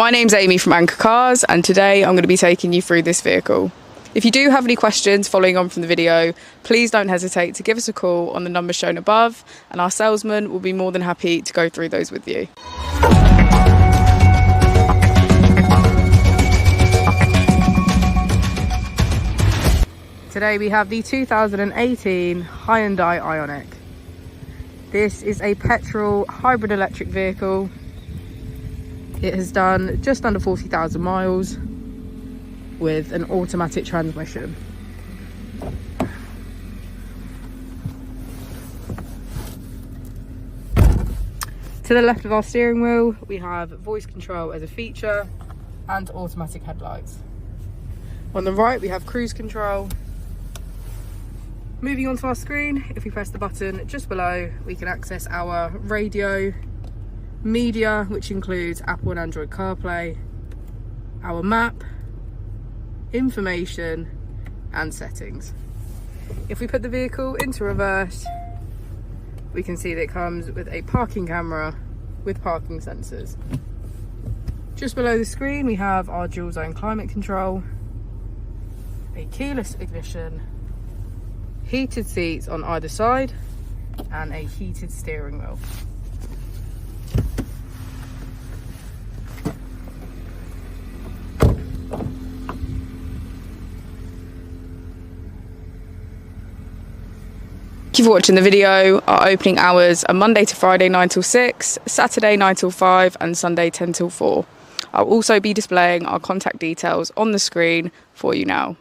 My name's Amy from Anchor Cars, and today I'm going to be taking you through this vehicle. If you do have any questions following on from the video, please don't hesitate to give us a call on the number shown above, and our salesman will be more than happy to go through those with you. Today we have the 2018 Hyundai Ioniq. This is a petrol hybrid electric vehicle. It has done just under 40,000 miles with an automatic transmission. To the left of our steering wheel, we have voice control as a feature and automatic headlights. On the right, we have cruise control. Moving on to our screen, if we press the button just below, we can access our radio, media, which includes Apple and Android CarPlay, our map, information and settings. If we put the vehicle into reverse, we can see that it comes with a parking camera with parking sensors. Just below the screen we have our dual zone climate control, a keyless ignition, heated seats on either side and a heated steering wheel. Thank you for watching the video. Our opening hours are Monday to Friday 9 till 6, Saturday 9 till 5 and Sunday 10 till 4. I'll also be displaying our contact details on the screen for you now.